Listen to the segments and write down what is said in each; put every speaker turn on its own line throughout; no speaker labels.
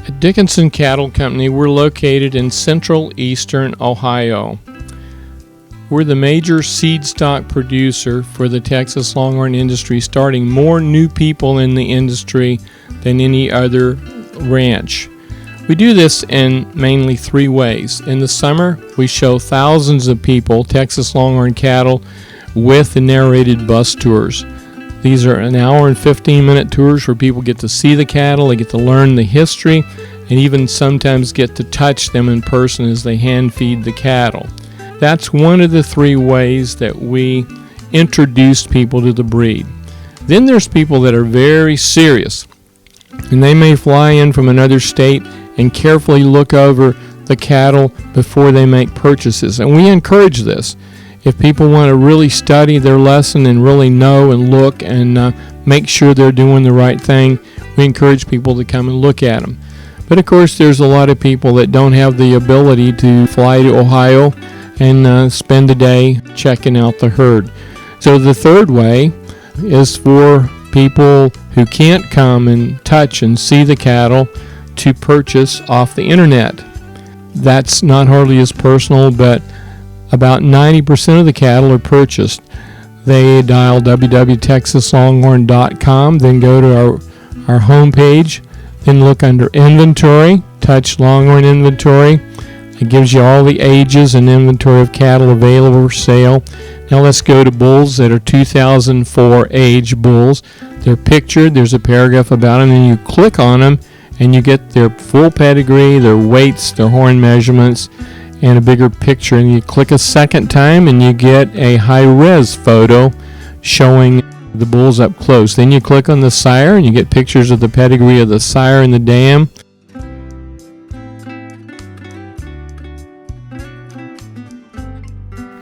At Dickinson Cattle Company, we're located in central eastern Ohio. We're the major seed stock producer for the Texas Longhorn industry, starting more new people in the industry than any other ranch. We do this in mainly three ways. In the summer, we show thousands of people Texas Longhorn cattle with the narrated bus tours. These are an hour and 15-minute tours where people get to see the cattle, they get to learn the history, and even sometimes get to touch them in person as they hand feed the cattle. That's one of the three ways that we introduce people to the breed. Then there's people that are very serious, and they may fly in from another state and carefully look over the cattle before they make purchases, and we encourage this. If people want to really study their lesson and really know and look and make sure they're doing the right thing, we encourage people to come and look at them. But of course, there's a lot of people that don't have the ability to fly to Ohio and spend a day checking out the herd. So the third way is for people who can't come and touch and see the cattle to purchase off the internet. That's not hardly as personal, but about 90% of the cattle are purchased. They dial www.texaslonghorn.com, then go to our homepage, then look under inventory, touch Longhorn inventory. It gives you all the ages and inventory of cattle available for sale. Now let's go to bulls that are 2004 age bulls. They're pictured, there's a paragraph about them, and you click on them and you get their full pedigree, their weights, their horn measurements, and a bigger picture. And you click a second time and you get a high-res photo showing the bulls up close. Then you click on the sire and you get pictures of the pedigree of the sire and the dam.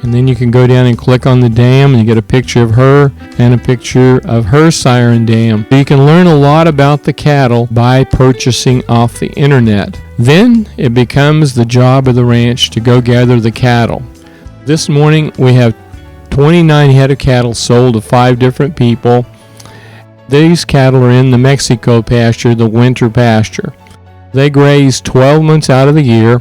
And then you can go down and click on the dam and you get a picture of her and a picture of her sire and dam. So you can learn a lot about the cattle by purchasing off the internet. Then it becomes the job of the ranch to go gather the cattle. This morning we have 29 head of cattle sold to 5 different people. These cattle are in the Mexico pasture, the winter pasture. They graze 12 months out of the year,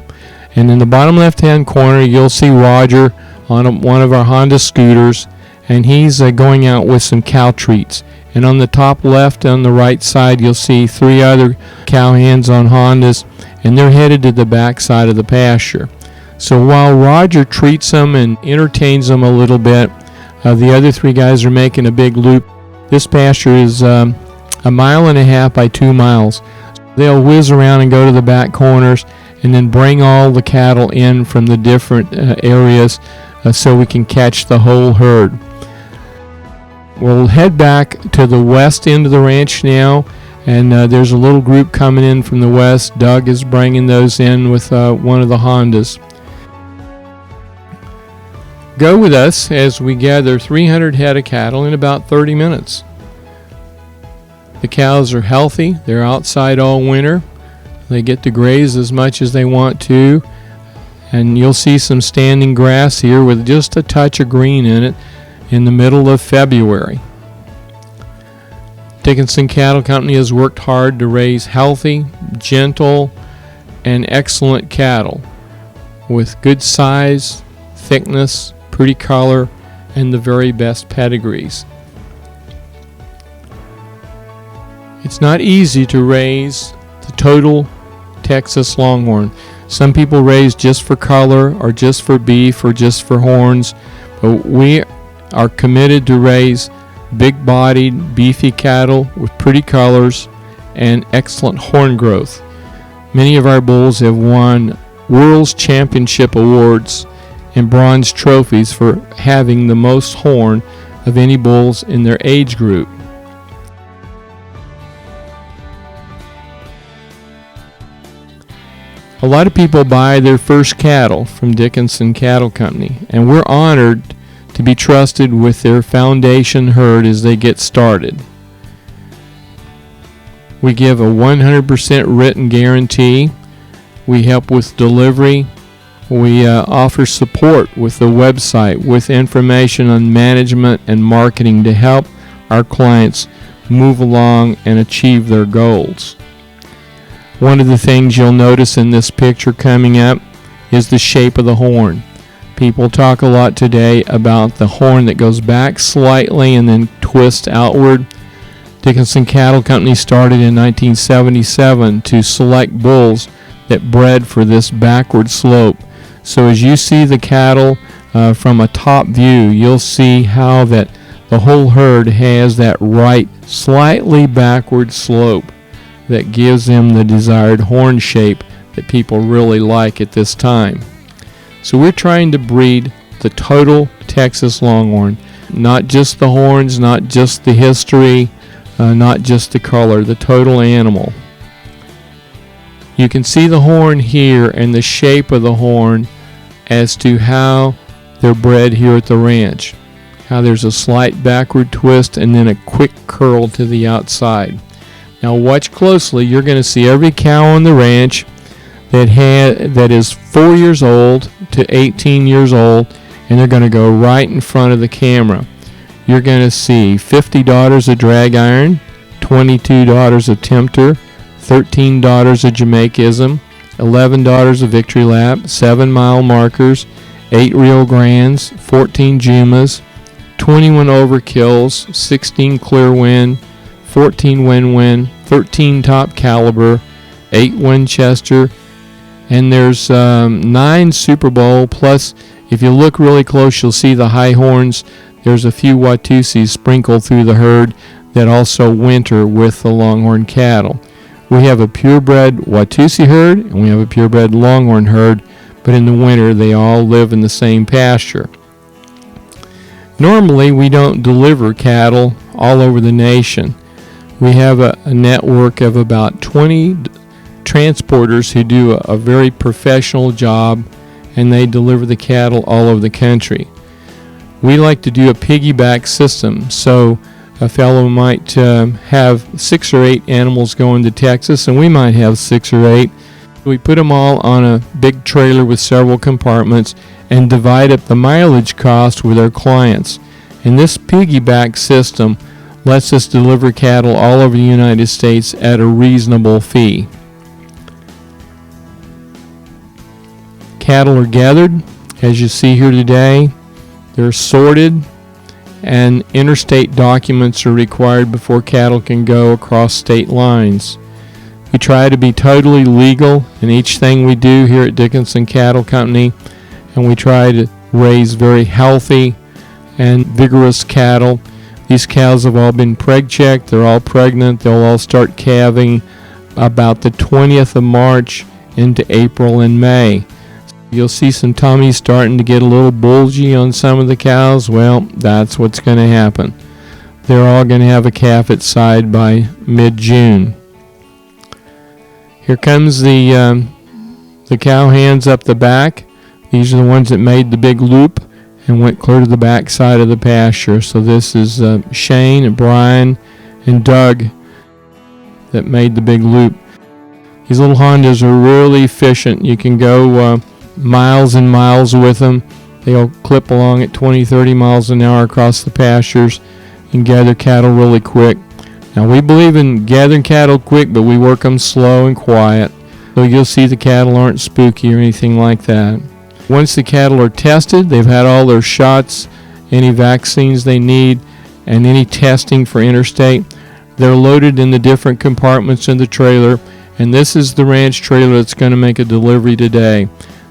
and in the bottom left-hand corner you'll see Roger on one of our Honda scooters, and he's going out with some cow treats. And on the top left on the right side you'll see 3 other cow hands on Hondas, and they're headed to the back side of the pasture. So while Roger treats them and entertains them a little bit, the other 3 guys are making a big loop. This pasture is 1.5 miles by 2 miles. They'll whiz around and go to the back corners and then bring all the cattle in from the different areas so we can catch the whole herd. We'll head back to the west end of the ranch now, and there's a little group coming in from the west. Doug is bringing those in with one of the Hondas. Go with us as we gather 300 head of cattle in about 30 minutes. The cows are healthy. They're outside all winter. They get to graze as much as they want to. And you'll see some standing grass here with just a touch of green in it in the middle of February. Dickinson Cattle Company has worked hard to raise healthy, gentle, and excellent cattle with good size, thickness, pretty color, and the very best pedigrees. It's not easy to raise the total Texas Longhorn. Some people raise just for color or just for beef or just for horns, but we are committed to raise big-bodied, beefy cattle with pretty colors and excellent horn growth. Many of our bulls have won World's Championship awards and bronze trophies for having the most horn of any bulls in their age group. A lot of people buy their first cattle from Dickinson Cattle Company, and we're honored to be trusted with their foundation herd as they get started. We give a 100% written guarantee. We help with delivery. We offer support with the website, with information on management and marketing to help our clients move along and achieve their goals. One of the things you'll notice in this picture coming up is the shape of the horn. People talk a lot today about the horn that goes back slightly and then twists outward. Dickinson Cattle Company started in 1977 to select bulls that bred for this backward slope. So as you see the cattle from a top view, you'll see how that the whole herd has that right, slightly backward slope that gives them the desired horn shape that people really like at this time. So we're trying to breed the total Texas Longhorn, not just the horns, not just the history, not just the color, the total animal. You can see the horn here and the shape of the horn as to how they're bred here at the ranch. How there's a slight backward twist and then a quick curl to the outside. Now watch closely. You're going to see every cow on the ranch that is 4 years old to 18 years old, and they're going to go right in front of the camera. You're going to see 50 daughters of drag iron, 22 daughters of tempter, 13 daughters of Jamaicism, 11 daughters of victory lap, 7 mile markers, 8 Rio Grandes, 14 Jumas, 21 overkills, 16 clear wind, 14 win-win, 13 top caliber, 8 Winchester, and there's 9 Super Bowl, plus if you look really close you'll see the high horns. There's a few Watusis sprinkled through the herd that also winter with the Longhorn cattle. We have a purebred Watusi herd and we have a purebred Longhorn herd, but in the winter they all live in the same pasture. Normally we don't deliver cattle all over the nation. We have a network of about 20 transporters who do a very professional job, and they deliver the cattle all over the country. We like to do a piggyback system, so a fellow might have 6 or 8 animals going to Texas, and we might have 6 or 8. We put them all on a big trailer with several compartments and divide up the mileage cost with our clients. And this piggyback system lets us deliver cattle all over the United States at a reasonable fee. Cattle are gathered, as you see here today. They're sorted, and interstate documents are required before cattle can go across state lines. We try to be totally legal in each thing we do here at Dickinson Cattle Company, and we try to raise very healthy and vigorous cattle. These cows have all been preg checked. They're all pregnant. They'll all start calving about the 20th of March into April and May. You'll see some tummies starting to get a little bulgy on some of the cows. Well, that's what's going to happen. They're all going to have a calf at side by mid-June. Here comes the cow hands up the back. These are the ones that made the big loop and went clear to the back side of the pasture. So this is Shane and Brian and Doug that made the big loop. These little Hondas are really efficient. You can go miles and miles with them. They'll clip along at 20-30 miles an hour across the pastures and gather cattle really quick. Now we believe in gathering cattle quick, but we work them slow and quiet. So you'll see the cattle aren't spooky or anything like that. Once the cattle are tested, they've had all their shots, any vaccines they need, and any testing for interstate, they're loaded in the different compartments in the trailer, and this is the ranch trailer that's going to make a delivery today.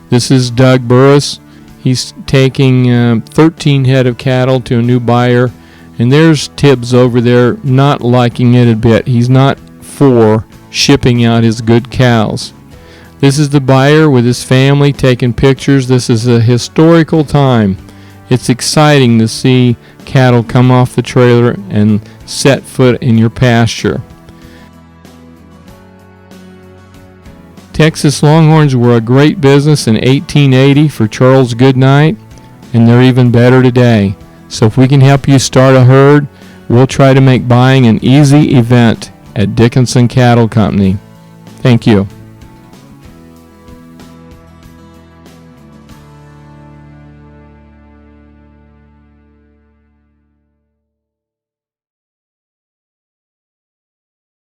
This is Doug Burris. He's taking 13 head of cattle to a new buyer, and there's Tibbs over there not liking it a bit. He's not for shipping out his good cows. This is the buyer with his family taking pictures. This is a historical time. It's exciting to see cattle come off the trailer and set foot in your pasture. Texas Longhorns were a great business in 1880 for Charles Goodnight, and they're even better today. So if we can help you start a herd, we'll try to make buying an easy event at Dickinson Cattle Company. Thank you.